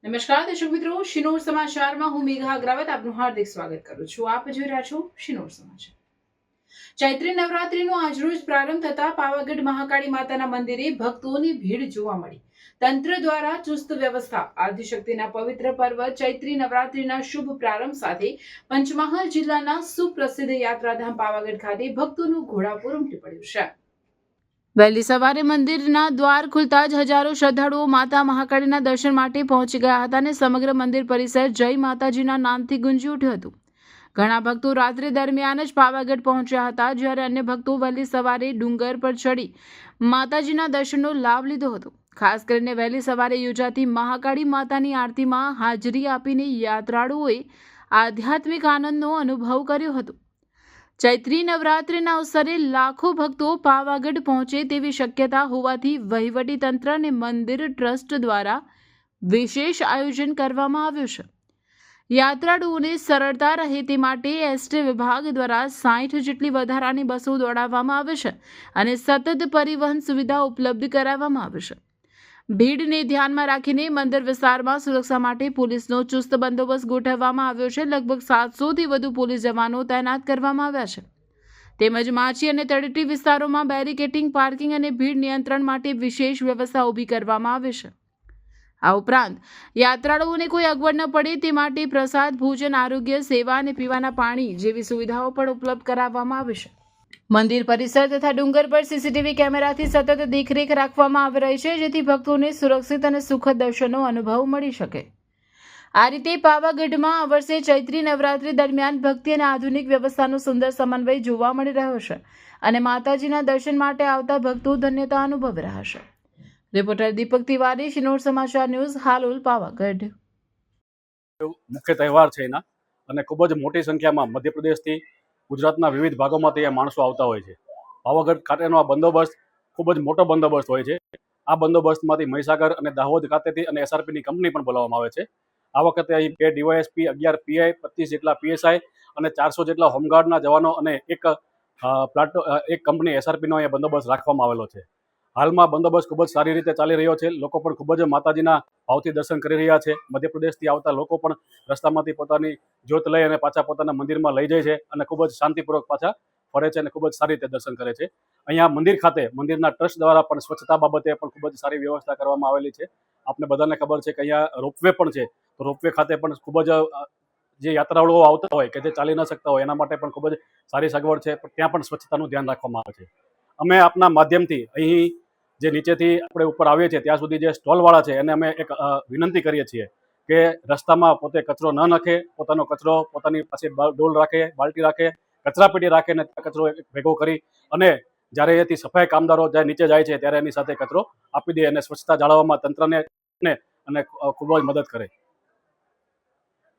નમસ્કાર દર્શક મિત્રો, શિનોર સમાચારમાં હું મેઘા અગ્રવાલ આપનું હાર્દિક સ્વાગત કરું છું. આપ જોઈ રહ્યા છો શિનોર સમાચાર. ચૈત્રી નવરાત્રીનો આજરોજ પ્રારંભ થતા પાવાગઢ મહાકાળી માતાના મંદિરે ભક્તોની ભીડ જોવા મળી. તંત્ર દ્વારા ચુસ્ત વ્યવસ્થા. આદિશક્તિના પવિત્ર પર્વ ચૈત્રી નવરાત્રીના શુભ પ્રારંભ સાથે પંચમહાલ જિલ્લાના સુપ્રસિદ્ધ યાત્રાધામ પાવાગઢ ખાતે ભક્તોનું ઘોડાપુર ઉમટી પડ્યું છે. વહેલી સવારે મંદિરના દ્વાર ખુલતા જ હજારો શ્રદ્ધાળુઓ માતા મહાકાળીના દર્શન માટે પહોંચી ગયા હતા અને સમગ્ર મંદિર પરિસર જય માતાજીના નામથી ગુંજી ઉઠ્યું હતું. ઘણા ભક્તો રાત્રિ દરમિયાન જ પાવાગઢ પહોંચ્યા હતા, જ્યારે અન્ય ભક્તો વહેલી સવારે ડુંગર પર ચડી માતાજીના દર્શનનો લાભ લીધો હતો. ખાસ કરીને વહેલી સવારે યોજાતી મહાકાળી માતાની આરતીમાં હાજરી આપીને યાત્રાળુઓએ આધ્યાત્મિક આનંદનો અનુભવ કર્યો હતો. ચૈત્રી નવરાત્રિના અવસરે લાખો ભક્તો પાવાગઢ પહોંચે તેવી શક્યતા હોવાથી વહીવટી તંત્ર અને મંદિર ટ્રસ્ટ દ્વારા વિશેષ આયોજન કરવામાં આવ્યું છે. યાત્રાળુઓને સરળતા રહે તે માટે એસટી વિભાગ દ્વારા 60 જેટલી વધારાની બસો દોડાવવામાં આવે છે અને સતત પરિવહન સુવિધા ઉપલબ્ધ કરાવવામાં આવે છે. ભીડને ધ્યાનમાં રાખીને મંદિર વિસ્તારમાં સુરક્ષા માટે પોલીસનો ચુસ્ત બંદોબસ્ત ગોઠવવામાં આવ્યો છે. લગભગ 700થી વધુ પોલીસ જવાનો તૈનાત કરવામાં આવ્યા છે. તેમજ માછી અને તળેટી વિસ્તારોમાં બેરિકેડિંગ, પાર્કિંગ અને ભીડ નિયંત્રણ માટે વિશેષ વ્યવસ્થા ઊભી કરવામાં આવી છે. આ ઉપરાંત યાત્રાળુઓને કોઈ અગવડ ન પડે તે માટે પ્રસાદ, ભોજન, આરોગ્ય સેવા અને પીવાના પાણી જેવી સુવિધાઓ પણ ઉપલબ્ધ કરાવવામાં આવી છે. મંદિર પરિસર તથા ડુંગર પર સીસીટીવી કેમેરાથી સતત દેખરેખ રાખવામાં આવી રહી છે, જેથી ભક્તોને સુરક્ષિત અને સુખદ દર્શનનો અનુભવ મળી શકે. આ રીતે પાવાગઢમાં આ વર્ષે ચૈત્રી નવરાત્રી દરમિયાન ભક્તિ અને આધુનિક વ્યવસ્થાનો સુંદર સમન્વય જોવા મળી રહ્યો છે અને માતાજીના દર્શન માટે આવતા ભક્તો ધન્યતા અનુભવી રહ્યા છે. રિપોર્ટર દીપક તિવારી, શિનોર સમાચાર ન્યૂઝ, હાલોલ, પાવાગઢ. મુખ્ય તહેવાર છે એના, અને ખૂબ જ મોટી સંખ્યામાં મધ્યપ્રદેશથી ગુજરાતના વિવિધ ભાગોમાંથી અહીંયા માણસો આવતા હોય છે. પાવાગઢ ખાતેનો આ બંદોબસ્ત ખૂબ જ મોટો બંદોબસ્ત હોય છે. આ બંદોબસ્તમાંથી મહીસાગર અને દાહોદ ખાતેથી અને એસઆરપીની કંપની પણ બોલાવવામાં આવે છે. આ વખતે અહીં 2 ડીવાયએસપી, 11 પીઆઈ, 25 જેટલા પીએસઆઈ અને 400 જેટલા હોમગાર્ડના જવાનો અને એક કંપની એસઆરપીનો અહીંયા બંદોબસ્ત રાખવામાં આવેલો છે. હાલમાં બંદોબસ્ત ખૂબ જ સારી રીતે ચાલી રહ્યો છે. લોકો પણ ખૂબ જ માતાજીના ભાવથી દર્શન કરી રહ્યા છે. મધ્યપ્રદેશથી આવતા લોકો પણ રસ્તામાંથી પોતાની જ્યોત લઈ અને પાછા પોતાના મંદિરમાં લઈ જાય છે અને ખૂબ જ શાંતિપૂર્વક પાછા ફરે છે અને ખૂબ જ સારી રીતે દર્શન કરે છે. અહીંયા મંદિર ખાતે મંદિરના ટ્રસ્ટ દ્વારા પણ સ્વચ્છતા બાબતે પણ ખૂબ જ સારી વ્યવસ્થા કરવામાં આવેલી છે. આપને બધાને ખબર છે કે અહીંયા રોપવે પણ છે, તો રોપવે ખાતે પણ ખૂબ જ જે યાત્રાળુઓ આવતા હોય કે જે ચાલી ન શકતા હોય એના માટે પણ ખૂબ જ સારી સગવડ છે, પણ ત્યાં પણ સ્વચ્છતાનું ધ્યાન રાખવામાં આવે છે. અમે આપના માધ્યમથી અહીં જે નીચેથી આપણે ઉપર આવીએ છીએ ત્યાં સુધી જે સ્ટોલવાળા છે એને અમે એક વિનંતી કરીએ છીએ કે રસ્તામાં પોતે કચરો ન નાખે, પોતાનો કચરો પોતાની પાસે ડોલ રાખે, બાલ્ટી રાખે, કચરાપેટી રાખે અને કચરો ભેગો કરી અને જ્યારે એથી સફાઈ કામદારો જ્યારે નીચે જાય છે ત્યારે એની સાથે કચરો આપી દે અને સ્વચ્છતા જાળવવામાં તંત્રને અને ખૂબ જ મદદ કરે.